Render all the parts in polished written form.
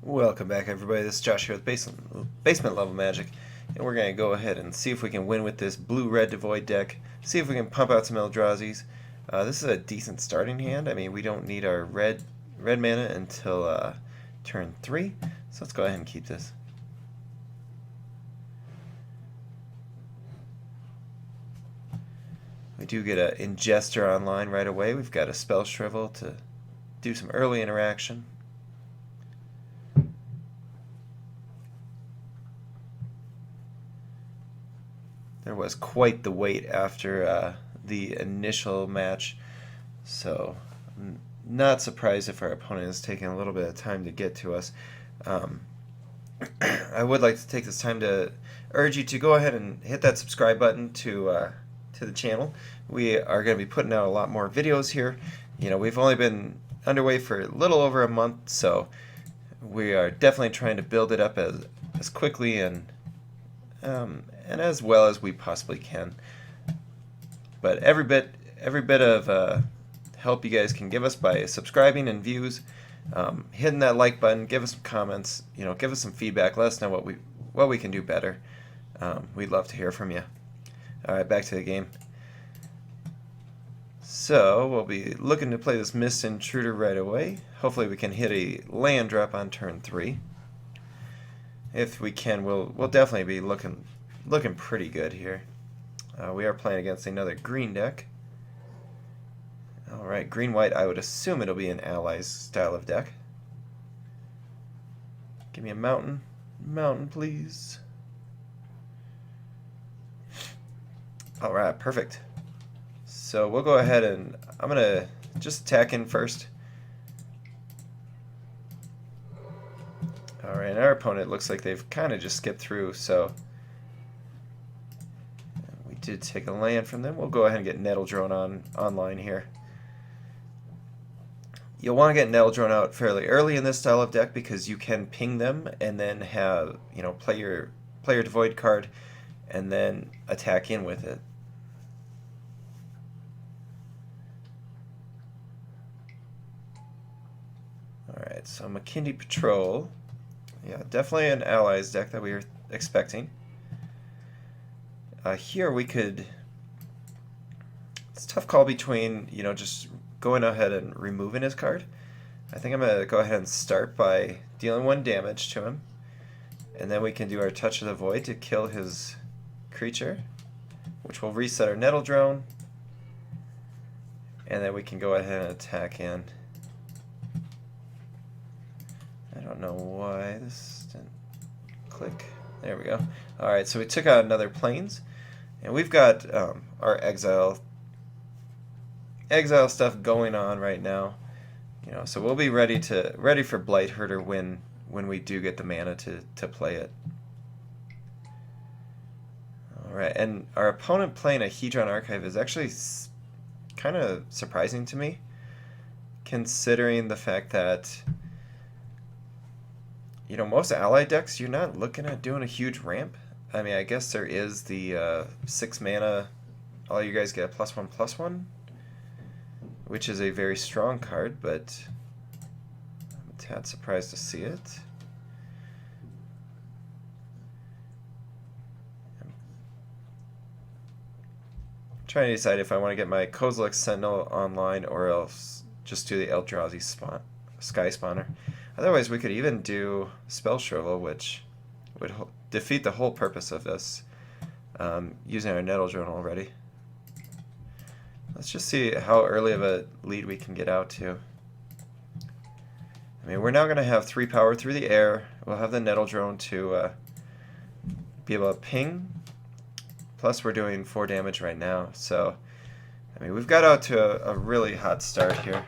Welcome back, everybody. This is Josh here with Basement Level Magic, and we're going to go ahead and see if we can win with this blue-red Devoid deck, see if we can pump out some Eldrazi's. This is a decent starting hand. I mean, we don't need our red mana until turn 3, so let's go ahead and keep this. We do get an Ingester online right away. We've got a Spell Shrivel to do some early interaction. There was quite the wait after the initial match, so I'm not surprised if our opponent is taking a little bit of time to get to us. I would like to take this time to urge you to go ahead and hit that subscribe button to the channel. We are going to be putting out a lot more videos here. You know, we've only been underway for a little over a month, so we are definitely trying to build it up as quickly and as well as we possibly can. But every bit of help you guys can give us by subscribing and views, hitting that like button, give us some comments, you know, give us some feedback, let us know what we can do better. We'd love to hear from you. All right, back to the game. So we'll be looking to play this Mist Intruder right away. Hopefully we can hit a land drop on turn 3. If we can, we'll definitely be looking pretty good here. We are playing against another green deck. Alright, green-white, I would assume it'll be an allies style of deck. Give me a mountain. Mountain, please. Alright, perfect. So we'll go ahead and I'm going to just attack in first. Alright, our opponent looks like they've kind of just skipped through, so we did take a land from them. We'll go ahead and get Nettle Drone online here. You'll want to get Nettle Drone out fairly early in this style of deck because you can ping them and then have, you know, play your Devoid card and then attack in with it. Alright, so Makindi Patrol. Yeah, definitely an allies deck that we were expecting. Here we could... It's a tough call between, you know, just going ahead and removing his card. I think I'm going to go ahead and start by dealing 1 damage to him. And then we can do our Touch of the Void to kill his creature, which will reset our Nettle Drone. And then we can go ahead and attack in. I don't know why this didn't click. There we go. Alright, so we took out another Plains, and we've got our exile stuff going on right now. You know, so we'll be ready for Blight Herder when we do get the mana to play it. Alright, and our opponent playing a Hedron Archive is actually kind of surprising to me, considering the fact that, you know, most allied decks, you're not looking at doing a huge ramp. I mean, I guess there is the 6 mana, all you guys get a +1/+1, which is a very strong card, but I'm a tad surprised to see it. I'm trying to decide if I want to get my Kozilek Sentinel online or else just do the Eldrazi Sky Spawner. Otherwise, we could even do Spell Shrivel, which would defeat the whole purpose of this, using our Nettle Drone already. Let's just see how early of a lead we can get out to. I mean, we're now going to have 3 power through the air. We'll have the Nettle Drone to be able to ping. Plus, we're doing 4 damage right now. So, I mean, we've got out to a really hot start here.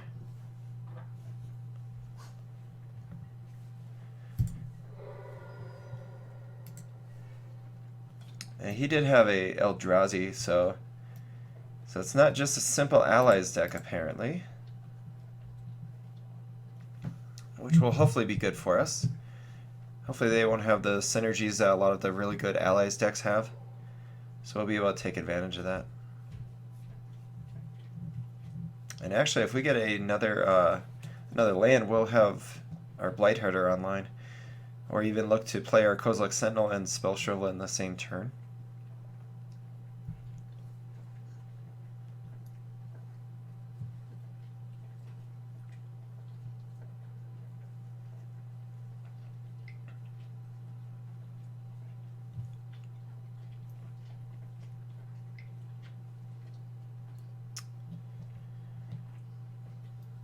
And he did have a Eldrazi, so it's not just a simple allies deck, apparently. Which will hopefully be good for us. Hopefully they won't have the synergies that a lot of the really good allies decks have. So we'll be able to take advantage of that. And actually, if we get another land, we'll have our Blight Herder online. or even look to play our Kozilek Sentinel and Spell Shrivel in the same turn.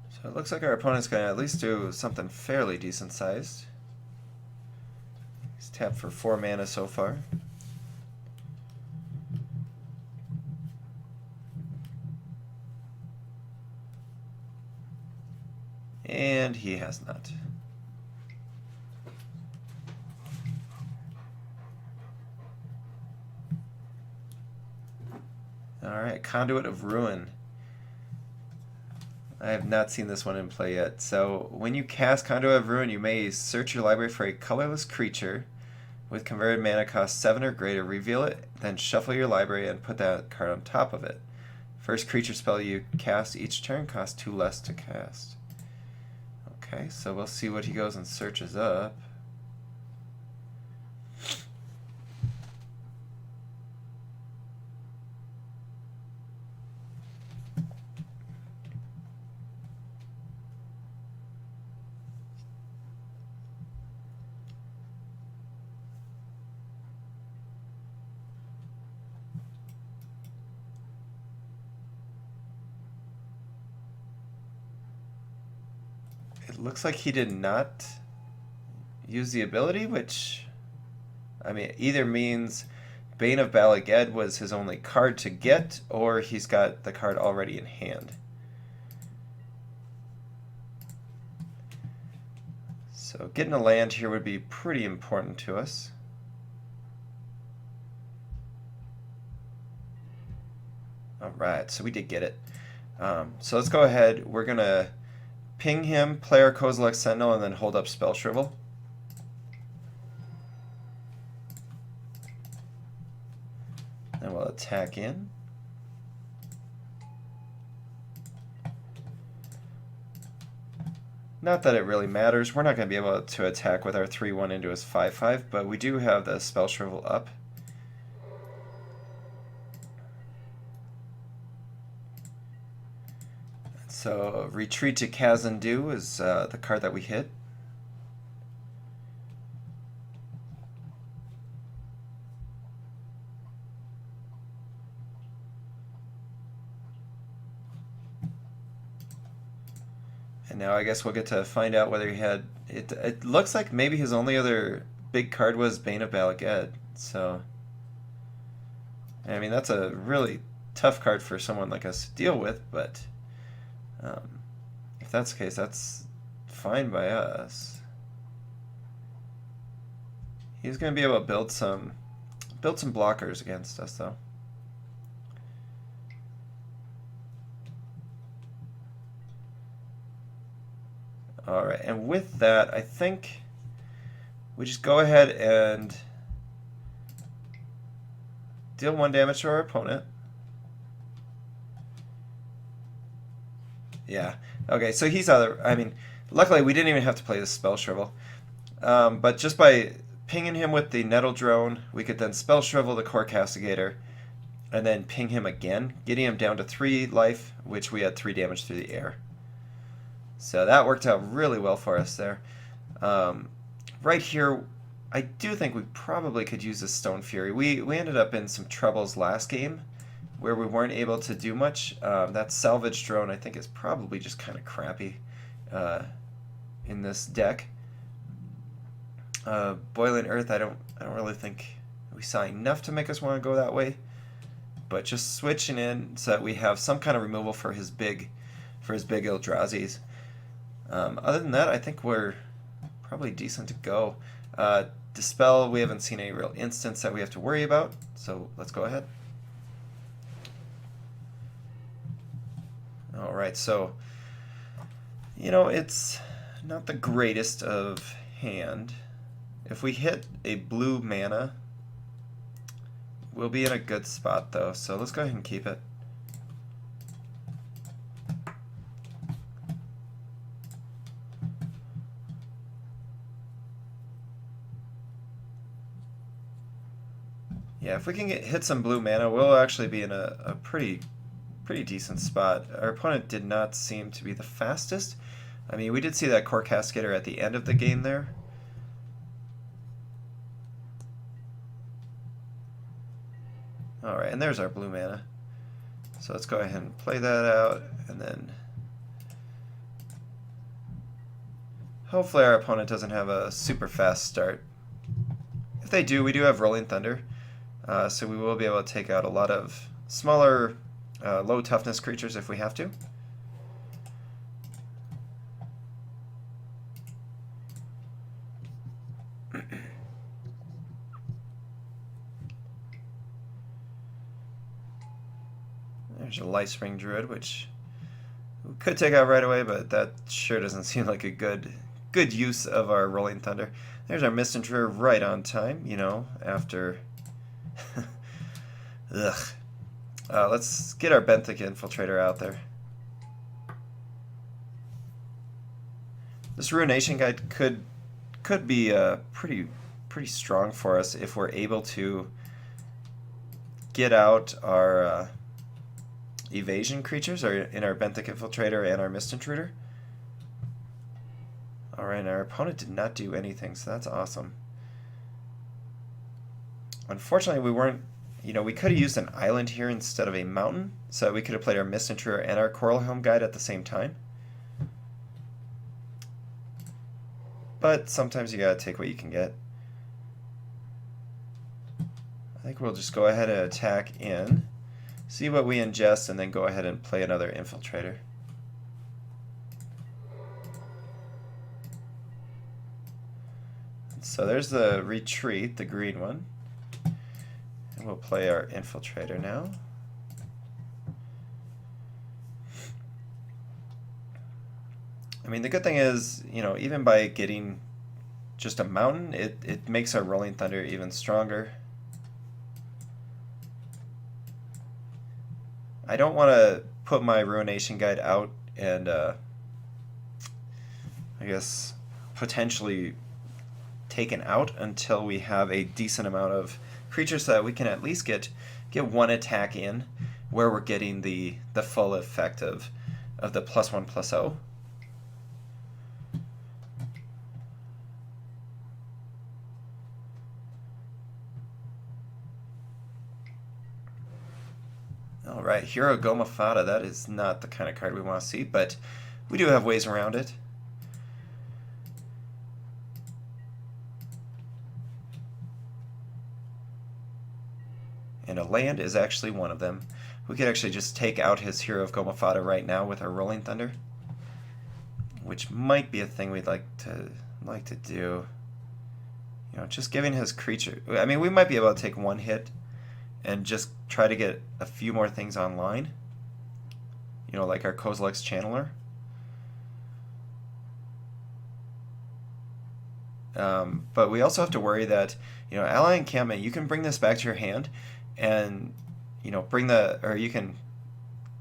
So it looks like our opponent's going to at least do something fairly decent sized. He's tapped for 4 mana so far. And he has not. Alright, Conduit of Ruin. I have not seen this one in play yet. So when you cast Conduit of Ruin, you may search your library for a colorless creature with converted mana cost 7 or greater, reveal it, then shuffle your library and put that card on top of it. First creature spell you cast each turn costs 2 less to cast. Okay, so we'll see what he goes and searches up. It looks like he did not use the ability, which, I mean, either means Bane of Balaged was his only card to get, or he's got the card already in hand. So getting a land here would be pretty important to us. Alright, so we did get it. So let's go ahead. We're going to ping him, play our Kozilek Sentinel, and then hold up Spell Shrivel. And we'll attack in. Not that it really matters. We're not going to be able to attack with our 3/1 into his 5/5, but we do have the Spell Shrivel up. So Retreat to Kazandu is the card that we hit. And now I guess we'll get to find out whether he had... It looks like maybe his only other big card was Bane of Balaged. So, I mean, that's a really tough card for someone like us to deal with, but if that's the case, that's fine by us. He's going to be able to build some blockers against us, though. Alright, and with that, I think we just go ahead and deal 1 damage to our opponent. Yeah. Okay, so he's other... I mean, luckily we didn't even have to play the Spell Shrivel. But just by pinging him with the Nettle Drone, we could then Spell Shrivel the Core Castigator, and then ping him again, getting him down to 3 life, which we had 3 damage through the air. So that worked out really well for us there. Right here, I do think we probably could use the Stone Fury. We ended up in some troubles last game where we weren't able to do much. That Salvage Drone, I think, is probably just kind of crappy in this deck. Boiling Earth, I don't really think we saw enough to make us want to go that way. But just switching in so that we have some kind of removal for his big Eldrazi's. Other than that, I think we're probably decent to go. Dispel, we haven't seen any real instance that we have to worry about, so let's go ahead. Alright, so, you know, it's not the greatest of hand. If we hit a blue mana, we'll be in a good spot, though, so let's go ahead and keep it. Yeah, if we can hit some blue mana, we'll actually be in a pretty decent spot. Our opponent did not seem to be the fastest. I mean, we did see that Core Cascader at the end of the game there. Alright, and there's our blue mana. So let's go ahead and play that out, and then hopefully our opponent doesn't have a super fast start. If they do, we do have Rolling Thunder, so we will be able to take out a lot of smaller, low toughness creatures if we have to. There's a Light Spring Druid, which we could take out right away, but that sure doesn't seem like a good use of our Rolling Thunder. There's our Mist Intruder right on time, you know, after... Ugh. Let's get our Benthic Infiltrator out there. This Ruination Guide could be pretty strong for us if we're able to get out our evasion creatures in our Benthic Infiltrator and our Mist Intruder. Alright, our opponent did not do anything, so that's awesome. Unfortunately, we weren't, you know, we could have used an island here instead of a mountain, so we could have played our Mist Intruder and our Coral Helm Guide at the same time. But sometimes you gotta take what you can get. I think we'll just go ahead and attack in, see what we ingest, and then go ahead and play another Infiltrator. So there's the retreat, the green one. And we'll play our Infiltrator now. I mean, the good thing is, you know, even by getting just a mountain, it makes our Rolling Thunder even stronger. I don't want to put my Ruination Guide out and, I guess, potentially taken out until we have a decent amount of creatures so that we can at least get one attack in where we're getting the full effect of the +1/+0. Alright, Hero Goma Fata, that is not the kind of card we want to see, but we do have ways around it. And a land is actually one of them. We could actually just take out his Hero of Goma Fata right now with our Rolling Thunder, which might be a thing we'd like to do. You know, just giving his creature... I mean, we might be able to take one hit and just try to get a few more things online. You know, like our Kozilek's Channeler. But we also have to worry that, you know, Ally Encampment, you can bring this back to your hand and, you know, you can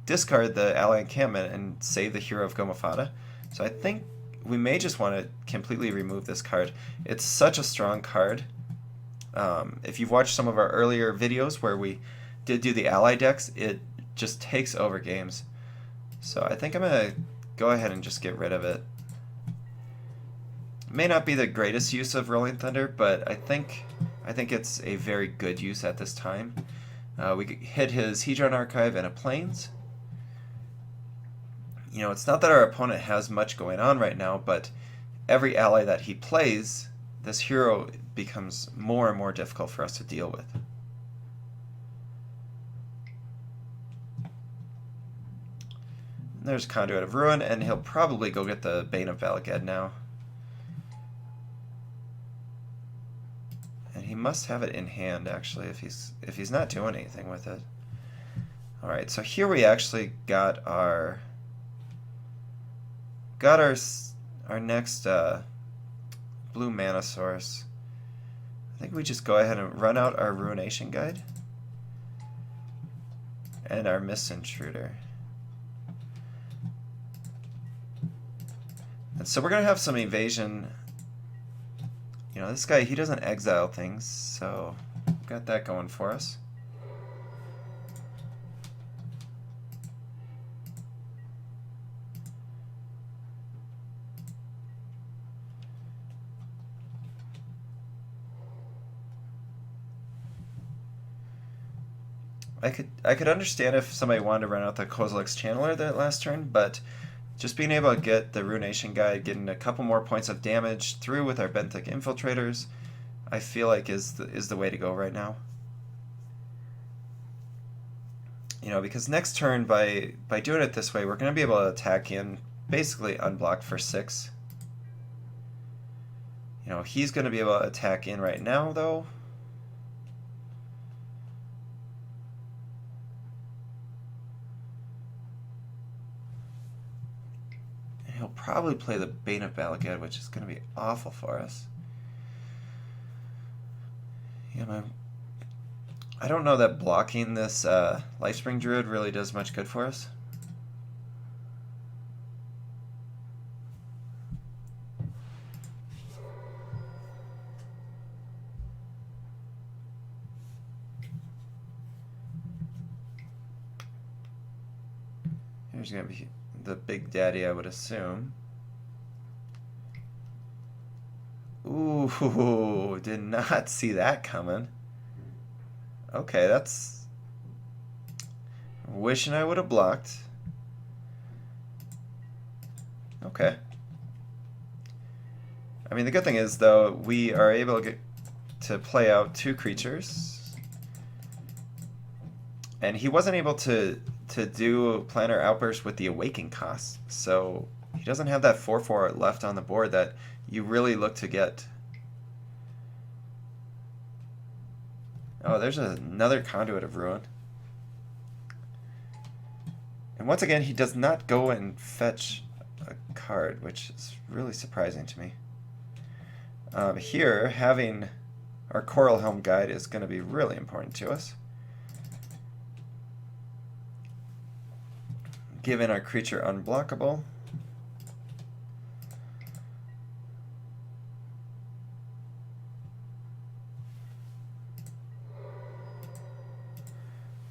discard the Ally Encampment and save the Hero of Goma Fata. So I think we may just want to completely remove this card. It's such a strong card. If you've watched some of our earlier videos where we did do the ally decks, it just takes over games. So I think I'm going to go ahead and just get rid of it. May not be the greatest use of Rolling Thunder, but I think it's a very good use at this time. We hit his Hedron Archive and a Plains. You know, it's not that our opponent has much going on right now, but every ally that he plays, this hero becomes more and more difficult for us to deal with. There's Conduit of Ruin, and he'll probably go get the Bane of Balaged now. And he must have it in hand, actually, if he's not doing anything with it. Alright, so here we actually got our next blue mana source. I think we just go ahead and run out our Ruination Guide and our Mist Intruder. And so we're going to have some evasion. You know, this guy, he doesn't exile things, so got that going for us. I could understand if somebody wanted to run out the Kozilek's Channeler that last turn, but just being able to get the Ruination Guide, getting a couple more points of damage through with our Benthic Infiltrators, I feel like is the way to go right now. You know, because next turn, by doing it this way, we're going to be able to attack in basically unblocked for 6. You know, he's going to be able to attack in right now, though. He'll probably play the Bane of Balagad, which is going to be awful for us. Yeah, man. I don't know that blocking this Lifespring Druid really does much good for us. Here's going to be the Big Daddy, I would assume. Ooh, did not see that coming. Okay, that's... Wishing I would have blocked. Okay. I mean, the good thing is, though, we are able to play out 2 creatures. And he wasn't able to do Planner Outburst with the Awakening cost, so he doesn't have that 4/4 left on the board that you really look to get. Oh, there's another Conduit of Ruin. And once again, he does not go and fetch a card, which is really surprising to me. Here, having our Coral Helm Guide is going to be really important to us. Giving our creature unblockable.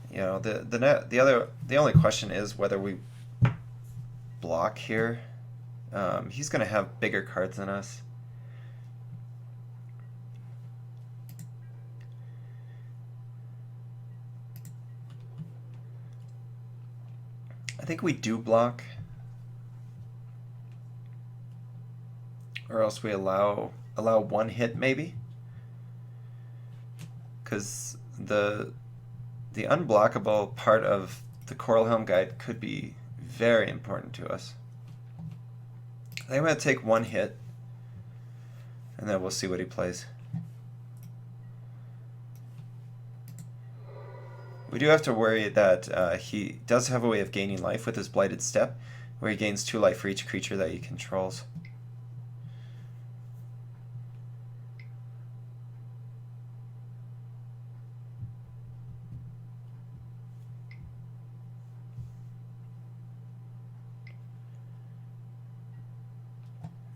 You know, the only question is whether we block here. He's going to have bigger cards than us. I think we do block, or else we allow 1 hit maybe, because the unblockable part of the Coral Helm Guide could be very important to us. I think I'm going to take 1 hit, and then we'll see what he plays. We do have to worry that he does have a way of gaining life with his Blighted Step, where he gains 2 life for each creature that he controls.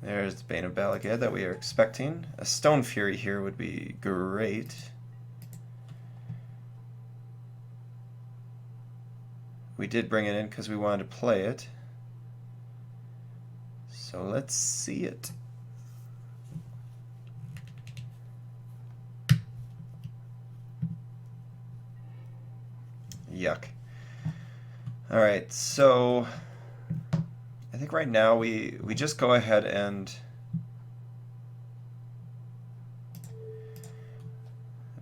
There's the Bane of Balagad that we are expecting. A Stone Fury here would be great. We did bring it in because we wanted to play it. So let's see it. Yuck. Alright, so I think right now we just go ahead and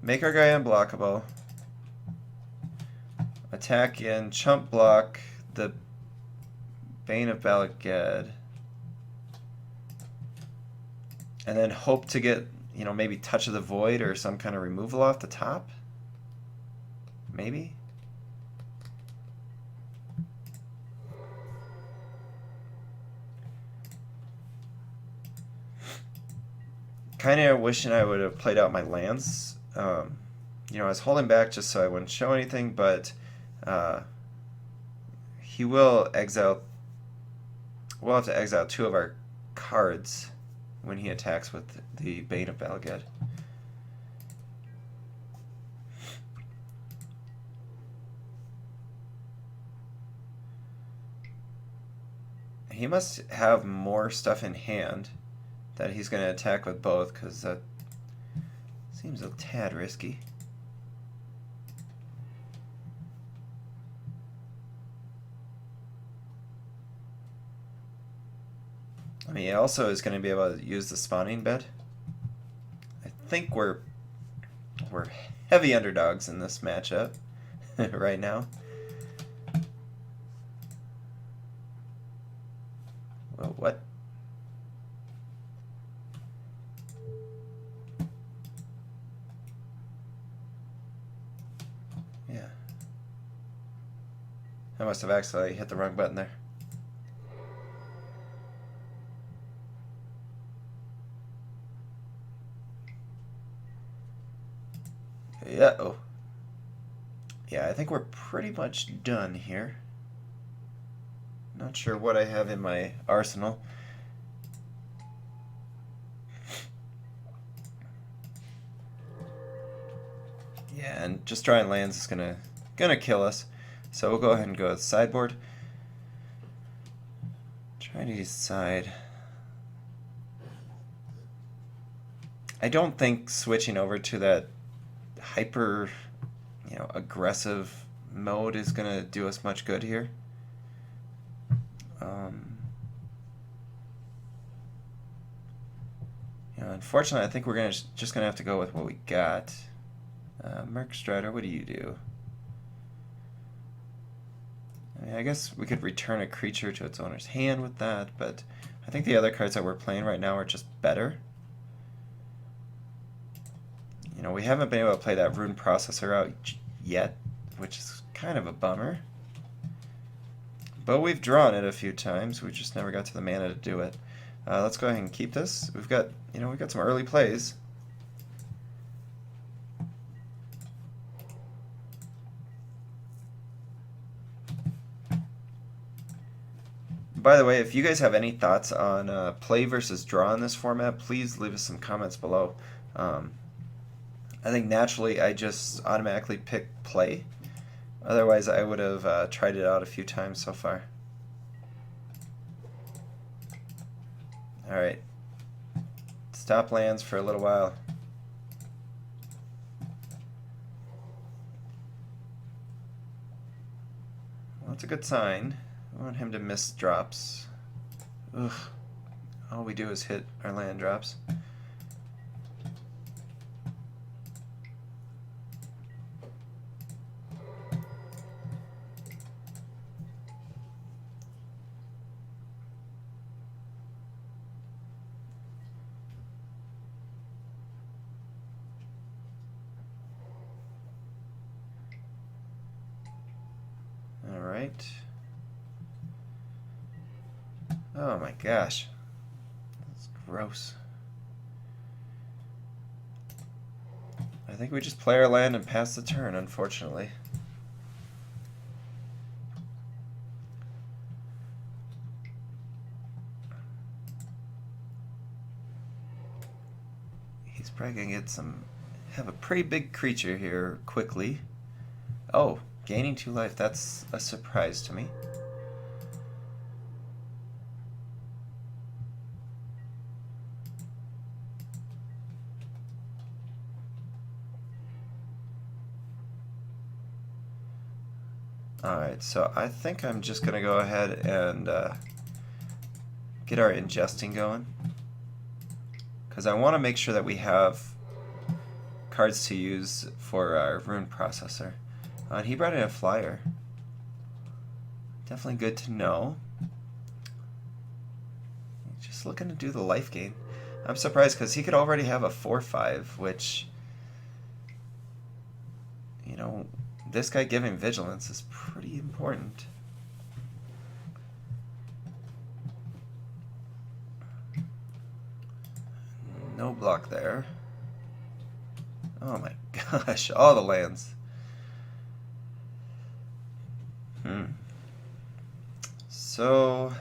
make our guy unblockable. Attack in, chump block the Bane of Balagad, and then hope to get, you know, maybe Touch of the Void or some kind of removal off the top. Maybe. Kind of wishing I would have played out my lands. You know, I was holding back just so I wouldn't show anything, but he will exile. We'll have to exile 2 of our cards when he attacks with the Bane of Balagad. He must have more stuff in hand that he's going to attack with both, because that seems a tad risky. I mean, he also is going to be able to use the spawning bed. I think we're heavy underdogs in this matchup right now. Well, what? Yeah. I must have accidentally hit the wrong button there. Yeah. Oh. Yeah, I think we're pretty much done here. Not sure what I have in my arsenal. Yeah, and just drawing lands is gonna kill us. So we'll go ahead and go with sideboard. Try to decide. I don't think switching over to that hyper, aggressive mode is gonna do us much good here. Unfortunately, I think we're just gonna have to go with what we got. Merc Strider, what do you do? I guess we could return a creature to its owner's hand with that, but I think the other cards that we're playing right now are just better. We haven't been able to play that Rune Processor out yet, which is kind of a bummer. But we've drawn it a few times. We just never got to the mana to do it. Let's go ahead and keep this. We've got some early plays. By the way, if you guys have any thoughts on play versus draw in this format, please leave us some comments below. I think naturally I just automatically pick play. Otherwise I would have tried it out a few times so far. Alright. Stop lands for a little while. Well, that's a good sign. I want him to miss drops. Ugh. All we do is hit our land drops. Alright. Oh my gosh. That's gross. I think we just play our land and pass the turn, unfortunately. He's probably gonna have a pretty big creature here quickly. Oh, gaining 2 life, that's a surprise to me. Alright, so I think I'm just going to go ahead and get our ingesting going. Because I want to make sure that we have cards to use for our Rune Processor. And he brought in a flyer. Definitely good to know. Just looking to do the life gain. I'm surprised because he could already have a 4/5, which, this guy giving vigilance is pretty important. No block there. Oh my gosh, all the lands. So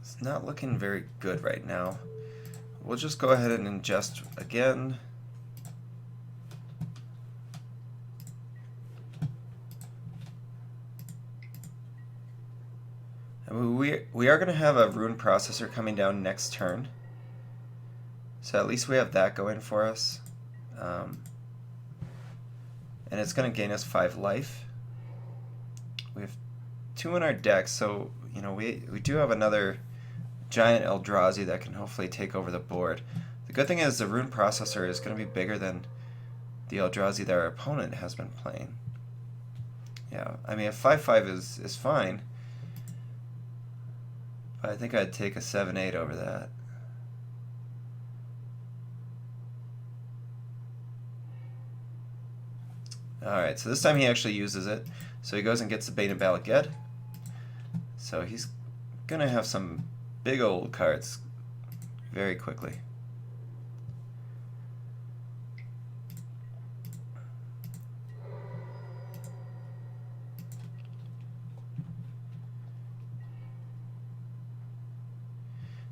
it's not looking very good right now. We'll just go ahead and ingest again. We are going to have a rune processor coming down next turn, so at least we have that going for us. And it's going to gain us 5 life. We have 2 in our deck, so you know we do have another giant Eldrazi that can hopefully take over the board. The good thing is the rune processor is going to be bigger than the Eldrazi that our opponent has been playing. Yeah, I mean a 5/5 is fine, but I think I'd take a 7/8 over that. Alright, so this time he actually uses it. So he goes and gets the Bane of Balaged. So he's going to have some big old cards very quickly.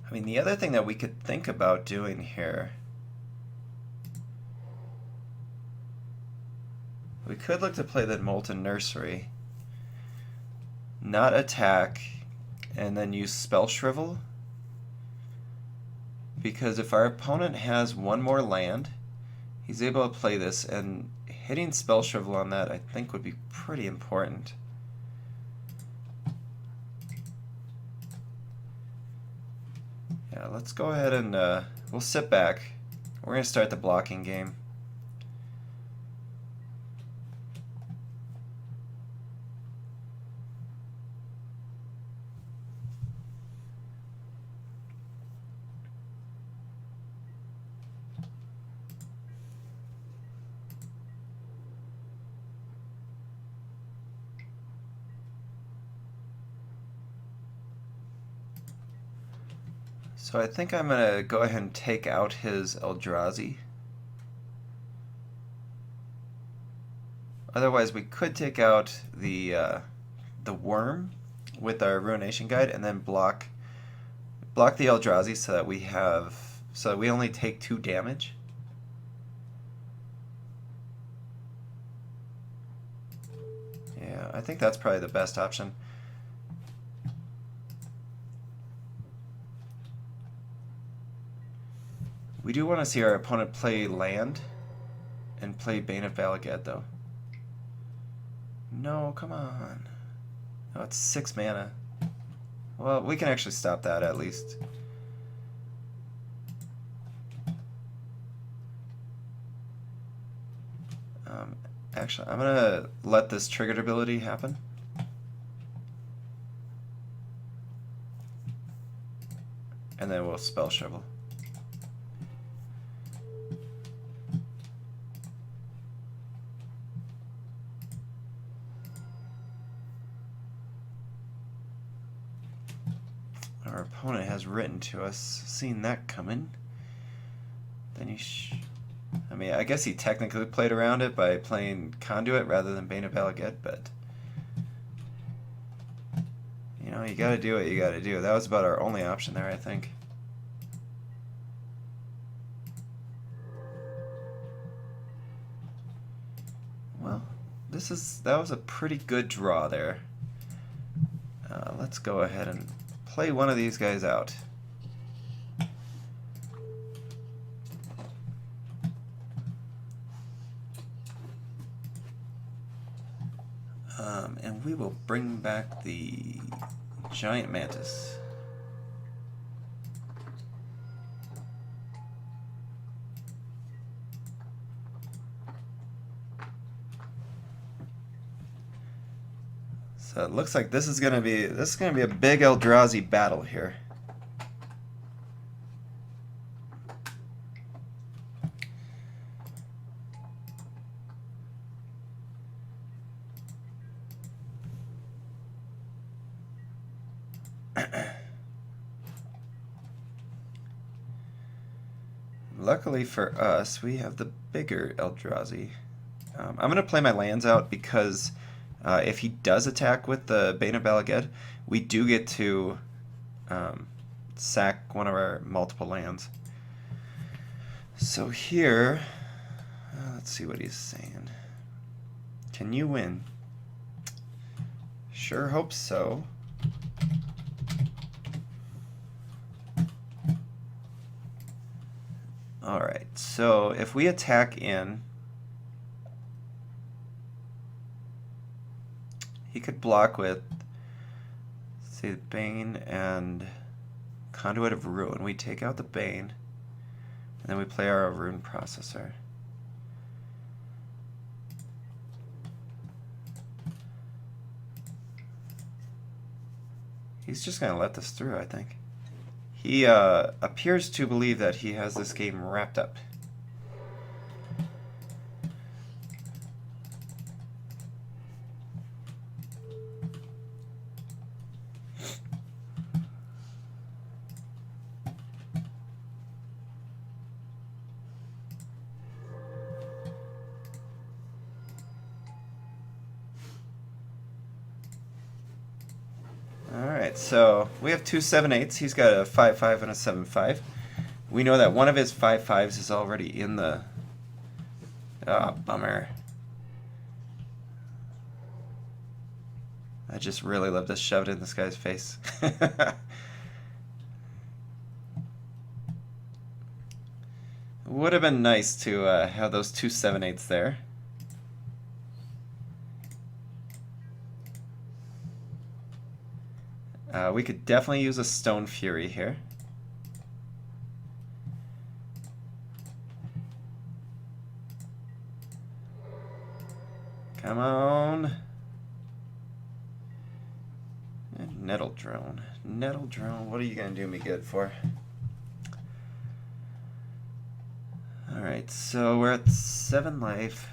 I mean, the other thing that we could think about doing here, we could look to play the Molten Nursery, not attack, and then use Spell Shrivel. Because if our opponent has one more land, he's able to play this, and hitting Spell Shrivel on that I think would be pretty important. Yeah, let's go ahead and we'll sit back. We're going to start the blocking game. So I think I'm going to go ahead and take out his Eldrazi. Otherwise, we could take out the worm with our Ruination Guide and then block the Eldrazi so that we only take 2 damage. Yeah, I think that's probably the best option. We do want to see our opponent play land and play Bane of Balaged, though. No, come on. No, it's 6 mana. Well, we can actually stop that at least. Actually, I'm going to let this triggered ability happen. And then we'll Spell Shovel. Our opponent has written to us, seen that coming. Then I mean, I guess he technically played around it by playing Conduit rather than Bane of Balaged, but you know, you gotta do what you gotta do. That was about our only option there, I think. Well, that was a pretty good draw there. Let's go ahead and play one of these guys out. And we will bring back the Giant Mantis. So it looks like this is gonna be a big Eldrazi battle here. Luckily for us, we have the bigger Eldrazi. I'm going to play my lands out because if he does attack with the Bane of Balaged, we do get to sack one of our multiple lands. So here, let's see what he's saying. Can you win? Sure hope so. So if we attack in, he could block with, say, Bane and Conduit of Ruin. We take out the Bane, and then we play our Rune Processor. He's just going to let this through, I think. He appears to believe that he has this game wrapped up. Alright, so we have two 7/8s. He's got a 5/5 and a 7/5. We know that one of his 5/5s is already in the... Ah, oh, bummer. I just really love to shove it in this guy's face. Would have been nice to have those two 7/8s there. We could definitely use a Stone Fury here. Come on. And Nettle Drone. Nettle Drone, what are you going to do me good for? Alright, so we're at 7 life.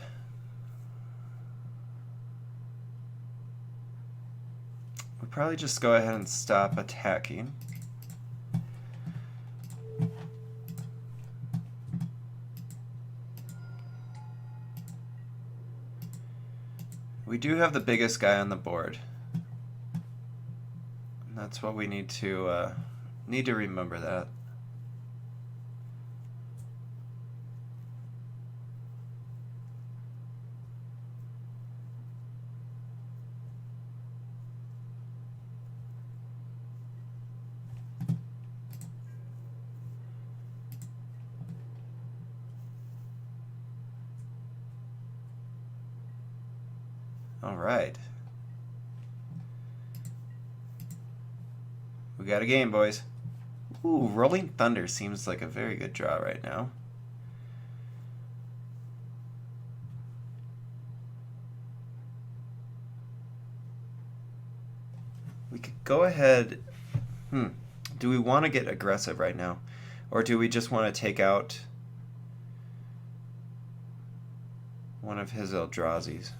We'll probably just go ahead and stop attacking. We do have the biggest guy on the board. And that's what we need to remember that. All right. We got a game, boys. Ooh, Rolling Thunder seems like a very good draw right now. We could go ahead... Do we want to get aggressive right now? Or do we just want to take out one of his Eldrazi's?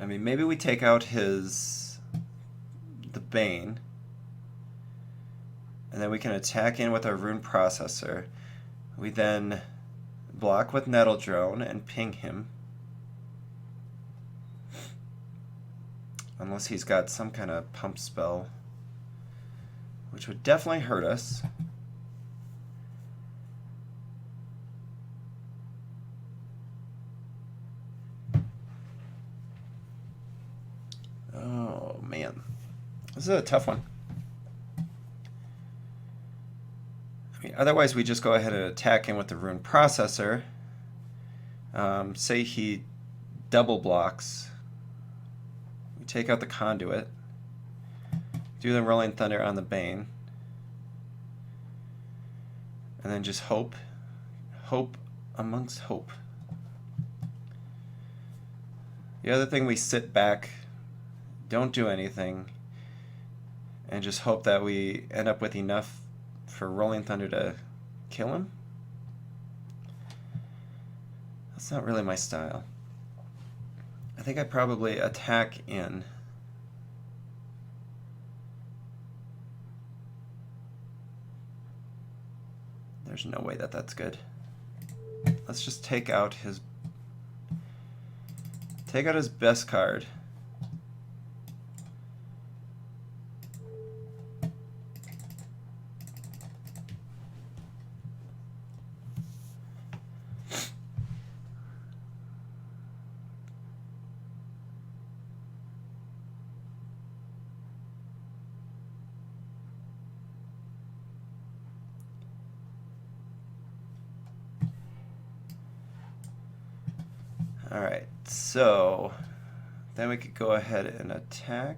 I mean, maybe we take out the Bane, and then we can attack in with our Rune Processor. We then block with Nettle Drone and ping him. Unless he's got some kind of pump spell, which would definitely hurt us. Oh, man. This is a tough one. I mean, otherwise, we just go ahead and attack him with the Rune Processor. Say he double blocks. We take out the Conduit. Do the Rolling Thunder on the Bane. And then just hope. Hope amongst hope. The other thing, we sit back, don't do anything, and just hope that we end up with enough for Rolling Thunder to kill him. That's not really my style. I think I probably attack in. There's no way that that's good. Let's just take out his best card. Alright, so then we could go ahead and attack.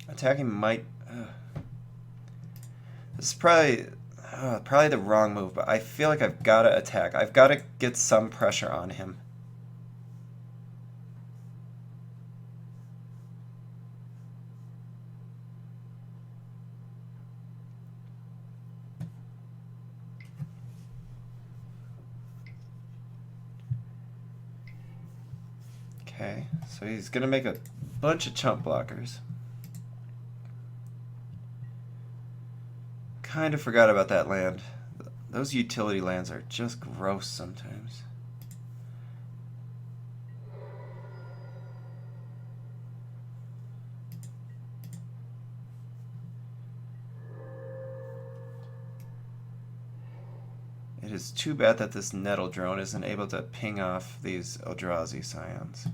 Attacking might... this is probably the wrong move, but I feel like I've got to attack. I've got to get some pressure on him. Okay, so he's going to make a bunch of chump blockers. Kind of forgot about that land. Those utility lands are just gross sometimes. It is too bad that this nettle drone isn't able to ping off these Eldrazi scions.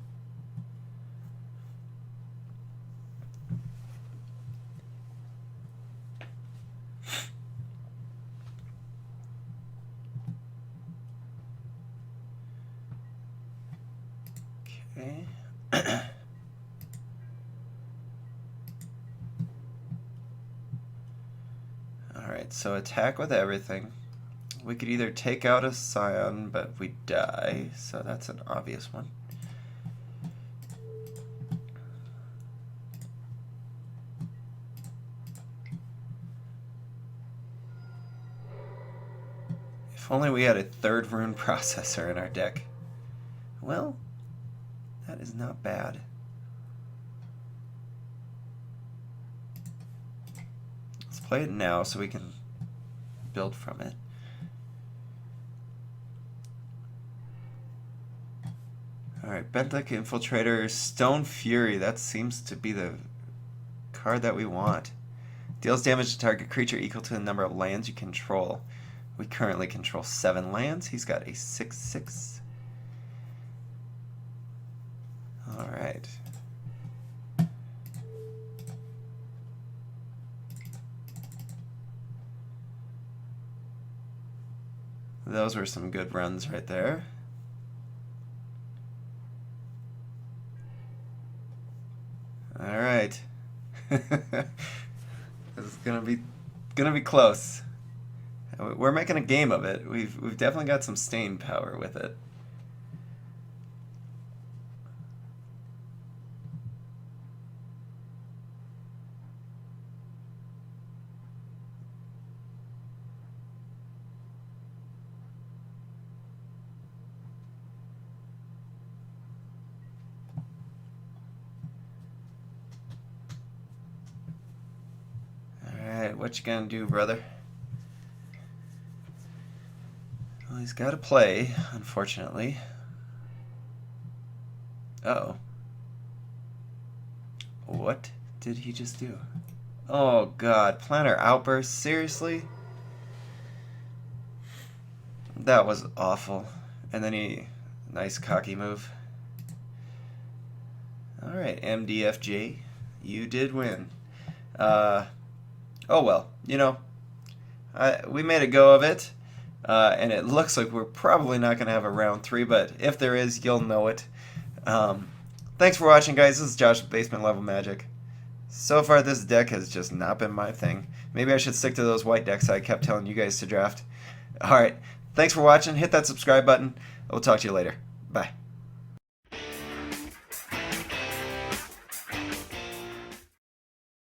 Okay. Alright, so attack with everything. We could either take out a scion, but we die, so that's an obvious one. If only we had a third rune processor in our deck. Well, that is not bad. Let's play it now so we can build from it. Alright, Benthic Infiltrator, Stone Fury. That seems to be the card that we want. Deals damage to target creature equal to the number of lands you control. We currently control 7 lands. He's got a 6/6. Alright. Those were some good runs right there. Alright. This is gonna be close. We're making a game of it. We've definitely got some staying power with it. Alright, what you gonna do, brother? Well, he's got to play, unfortunately. Uh-oh. What did he just do? Oh, God. Plantar Outburst? Seriously? That was awful. And then he... Nice cocky move. Alright, MDFJ. You did win. Oh, well. You know, we made a go of it. And it looks like we're probably not going to have a round 3, but if there is, you'll know it. Thanks for watching, guys. This is Josh with Basement Level Magic. So far, this deck has just not been my thing. Maybe I should stick to those white decks I kept telling you guys to draft. Alright, thanks for watching. Hit that subscribe button. We'll talk to you later. Bye.